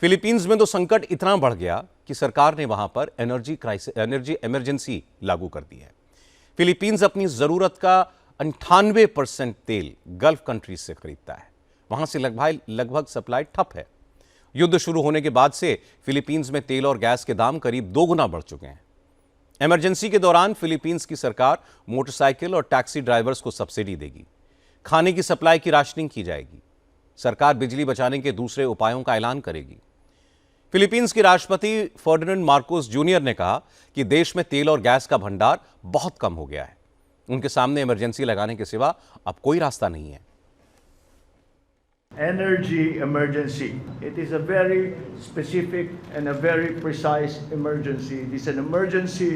Philippines में तो संकट इतना बढ़ गया कि सरकार ने वहां पर एनर्जी इमरजेंसी लागू कर दी है। फिलीपींस अपनी जरूरत का 98% तेल गल्फ कंट्रीज से खरीदता है। वहां से लगभग सप्लाई ठप है। युद्ध शुरू होने के बाद से फिलीपींस में तेल और गैस के दाम करीब 2 गुना बढ़ चुके हैं। इमरजेंसी के दौरान फिलीपींस की सरकार मोटरसाइकिल और टैक्सी ड्राइवर्स को सब्सिडी देगी। खाने की सप्लाई की राशनिंग की जाएगी। सरकार बिजली बचाने के दूसरे उपायों का ऐलान करेगी। फिलीपींस के राष्ट्रपति फर्डिनेंड मार्कोस जूनियर ने कहा कि देश में तेल और गैस का भंडार बहुत कम हो गया है। उनके सामने इमरजेंसी लगाने के सिवा अब कोई रास्ता नहीं है। Energy emergency. It is a very specific and a very precise emergency. It is an emergency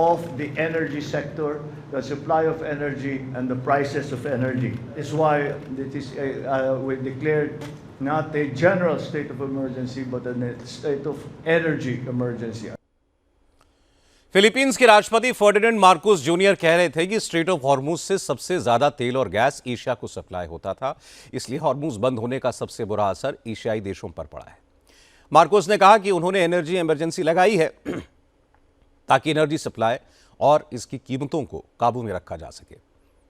of the energy sector, the supply of energy and the prices of energy. This is why we declared not a general state of emergency, but a state of energy emergency. Philippines के राष्ट्रपति Ferdinand Marcos junior कह रहे थे कि straight of Hormuz से सबसे ज्यादा तेल और गैस एशिया को सप्लाई होता था, इसलिए हॉर्मुज बंद होने का सबसे बुरा असर एशियाई देशों पर पड़ा है। मार्कोस ने कहा कि उन्होंने एनर्जी इमरजेंसी लगाई है ताकि एनर्जी सप्लाई और इसकी कीमतों को काबू में रखा जा सके।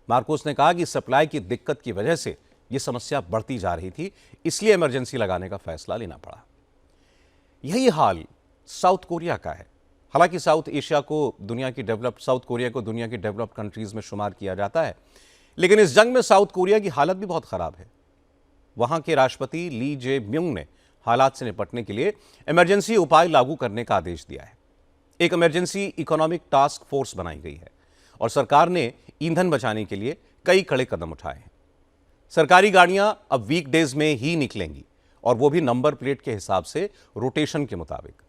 मार्कोस ने कहा कि सप्लाई की दिक्कत की वजह से यह समस्या बढ़ती जा रही थी, इसलिए इमरजेंसी लगाने का फैसला लेना पड़ा। यही हाल साउथ कोरिया का है। हालांकि साउथ कोरिया को दुनिया की डेवलप्ड कंट्रीज में शुमार किया जाता है, लेकिन इस जंग में साउथ कोरिया की हालत भी बहुत खराब है। वहां के राष्ट्रपति ली जे म्यूंग ने हालात से निपटने के लिए इमरजेंसी उपाय लागू करने का आदेश दिया है। एक इमरजेंसी इकोनॉमिक टास्क फोर्स बनाई गई है और सरकार ने ईंधन बचाने के लिए कई कड़े कदम उठाए हैं। सरकारी गाड़ियां अब वीकडेज में ही निकलेंगी और वो भी नंबर प्लेट के हिसाब से रोटेशन के मुताबिक।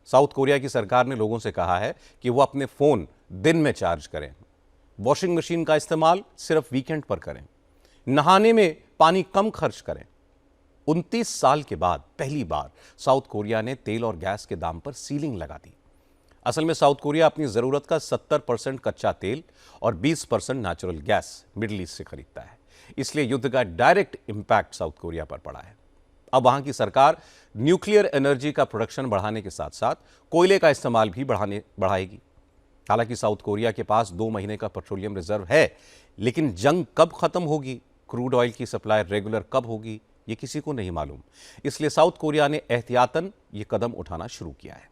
साउथ कोरिया की सरकार ने लोगों से कहा है कि वो अपने फोन दिन में चार्ज करें, वॉशिंग मशीन का इस्तेमाल सिर्फ वीकेंड पर करें, नहाने में पानी कम खर्च करें। 29 साल के बाद पहली बार साउथ कोरिया ने तेल और गैस के दाम पर सीलिंग लगा दी। असल में साउथ कोरिया अपनी जरूरत का 70% कच्चा तेल और 20% नेचुरल गैस मिडिल ईस्ट से खरीदता है, इसलिए युद्ध का डायरेक्ट इंपैक्ट साउथ कोरिया पर पड़ा है। अब वहां की सरकार न्यूक्लियर एनर्जी का प्रोडक्शन बढ़ाने के साथ साथ कोयले का इस्तेमाल भी बढ़ाएगी। हालांकि साउथ कोरिया के पास 2 महीने का पेट्रोलियम रिजर्व है, लेकिन जंग कब खत्म होगी, क्रूड ऑयल की सप्लाई रेगुलर कब होगी, ये किसी को नहीं मालूम। इसलिए साउथ कोरिया ने एहतियातन ये कदम उठाना शुरू किया है।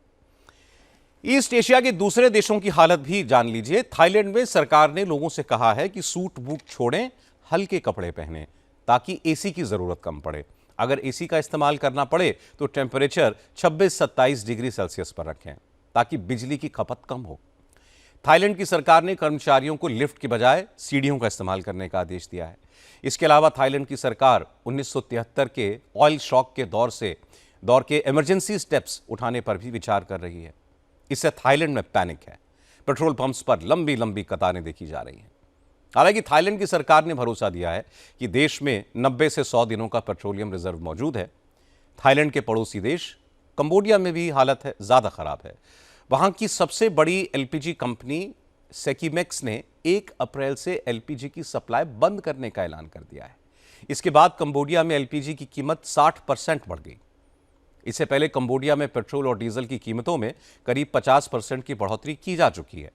ईस्ट एशिया के दूसरे देशों की हालत भी जान लीजिए। थाईलैंड में सरकार ने लोगों से कहा है कि सूट बूट छोड़ें, हल्के कपड़े पहनें ताकि एसी की जरूरत कम पड़े। अगर एसी का इस्तेमाल करना पड़े तो टेम्परेचर 26-27 डिग्री सेल्सियस पर रखें ताकि बिजली की खपत कम हो। थाईलैंड की सरकार ने कर्मचारियों को लिफ्ट की बजाय सीढ़ियों का इस्तेमाल करने का आदेश दिया है। इसके अलावा थाईलैंड की सरकार 1973 के ऑयल शॉक के दौर के इमरजेंसी स्टेप्स उठाने पर भी विचार कर रही है। इससे थाईलैंड में पैनिक है। पेट्रोल पंप्स पर लंबी लंबी कतारें देखी जा रही हैं। हालांकि थाईलैंड की सरकार ने भरोसा दिया है कि देश में 90 से 100 दिनों का पेट्रोलियम रिजर्व मौजूद है। थाईलैंड के पड़ोसी देश कंबोडिया में भी हालत ज़्यादा खराब है। वहां की सबसे बड़ी एलपीजी कंपनी सेकीमेक्स ने 1 अप्रैल से एलपीजी की सप्लाई बंद करने का ऐलान कर दिया है। इसके बाद कंबोडिया में एलपीजी की कीमत 60% बढ़ गई। इससे पहले कंबोडिया में पेट्रोल और डीजल की कीमतों में करीब 50% की बढ़ोतरी की जा चुकी है।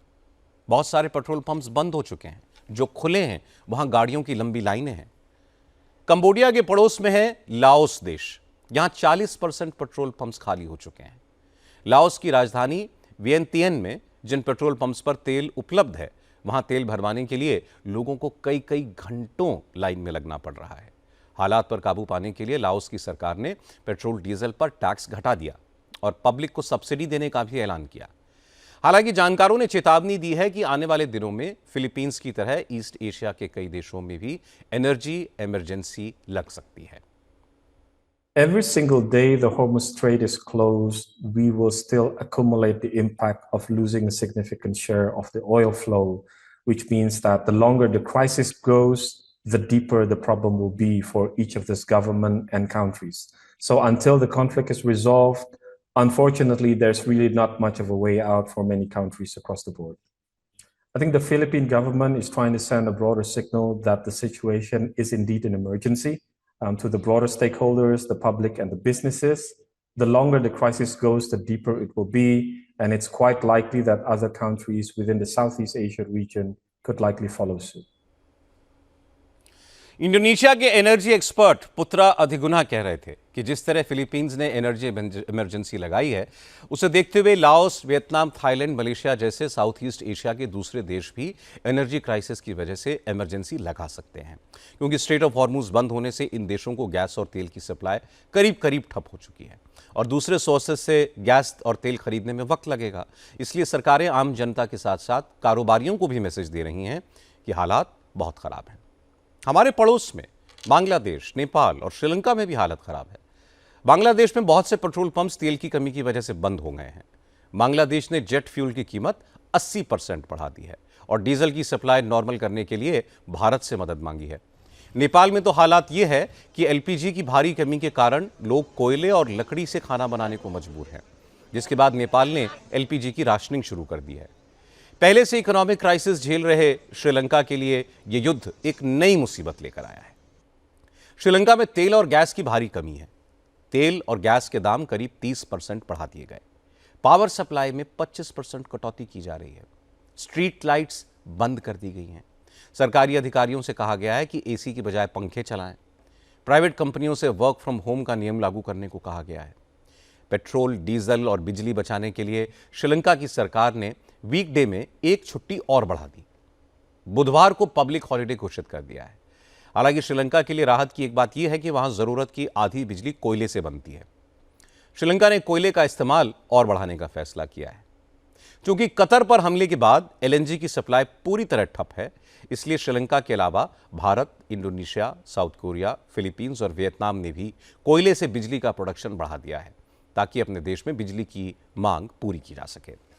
बहुत सारे पेट्रोल पंप्स बंद हो चुके हैं। जो खुले हैं वहां गाड़ियों की लंबी लाइनें हैं। कंबोडिया के पड़ोस में है लाओस देश। यहां 40% पेट्रोल पंप्स खाली हो चुके हैं। लाओस की राजधानी वियंतियन में जिन पेट्रोल पंप्स पर तेल उपलब्ध है, वहां तेल भरवाने के लिए लोगों को कई कई घंटों लाइन में लगना पड़ रहा है। हालात पर काबू पाने के लिए लाओस की सरकार ने पेट्रोल डीजल पर टैक्स घटा दिया और पब्लिक को सब्सिडी देने का भी ऐलान किया। हालांकि जानकारों ने चेतावनी दी है कि आने वाले दिनों में फिलीपींस की तरह ईस्ट एशिया के कई देशों में भी एनर्जी इमरजेंसी लग सकती है। Every single day the Hormuz Strait is closed, we will still accumulate the impact of losing a significant share of the oil flow, which means that the longer the crisis goes, the deeper the problem will be for each of this government and countries. So until the conflict is resolved, unfortunately, there's really not much of a way out for many countries across the board. I think the Philippine government is trying to send a broader signal that the situation is indeed an emergency to the broader stakeholders, the public and the businesses. The longer the crisis goes, the deeper it will be, and it's quite likely that other countries within the Southeast Asia region could likely follow suit. Indonesia के energy expert पुत्रा अधिगुना कह रहे थे कि जिस तरह Philippines ने energy emergency लगाई है, उसे देखते हुए लाओस, वियतनाम, थाईलैंड, मलेशिया जैसे साउथ ईस्ट एशिया के दूसरे देश भी एनर्जी क्राइसिस की वजह से इमरजेंसी लगा सकते हैं, क्योंकि स्ट्रेट ऑफ हॉर्मुज बंद होने से इन देशों को गैस और तेल की सप्लाई करीब करीब ठप हो चुकी है और दूसरे सोर्सेज से गैस और तेल खरीदने में वक्त लगेगा। इसलिए सरकारें आम जनता के साथ साथ कारोबारियों को भी मैसेज दे रही हैं कि हालात बहुत खराब हैं। हमारे पड़ोस में बांग्लादेश, नेपाल और श्रीलंका में भी हालत खराब है। बांग्लादेश में बहुत से पेट्रोल पंप्स तेल की कमी की वजह से बंद हो गए हैं। बांग्लादेश ने जेट फ्यूल की कीमत 80% बढ़ा दी है और डीजल की सप्लाई नॉर्मल करने के लिए भारत से मदद मांगी है। नेपाल में तो हालात ये है कि एलपीजी की भारी कमी के कारण लोग कोयले और लकड़ी से खाना बनाने को मजबूर हैं, जिसके बाद नेपाल ने एलपीजी की राशनिंग शुरू कर दी है। पहले से इकोनॉमिक क्राइसिस झेल रहे श्रीलंका के लिए यह युद्ध एक नई मुसीबत लेकर आया है। श्रीलंका में तेल और गैस की भारी कमी है। तेल और गैस के दाम करीब 30% बढ़ा दिए गए। पावर सप्लाई में 25% कटौती की जा रही है। स्ट्रीट लाइट्स बंद कर दी गई हैं। सरकारी अधिकारियों से कहा गया है कि एसी की बजाय पंखे चलाएं। प्राइवेट कंपनियों से वर्क फ्रॉम होम का नियम लागू करने को कहा गया है। पेट्रोल, डीजल और बिजली बचाने के लिए श्रीलंका की सरकार ने वीकडे में एक छुट्टी और बढ़ा दी। बुधवार को पब्लिक हॉलिडे घोषित कर दिया है। हालांकि श्रीलंका के लिए राहत की एक बात यह है कि वहां जरूरत की आधी बिजली कोयले से बनती है। श्रीलंका ने कोयले का इस्तेमाल और बढ़ाने का फैसला किया है। क्योंकि कतर पर हमले के बाद एलएनजी की सप्लाई पूरी तरह ठप है, इसलिए श्रीलंका के अलावा Bharat, Indonesia, south Korea, Philippines और वियतनाम ने भी कोयले से बिजली का प्रोडक्शन बढ़ा दिया है, ताकि अपने देश में बिजली की मांग पूरी की जा सके।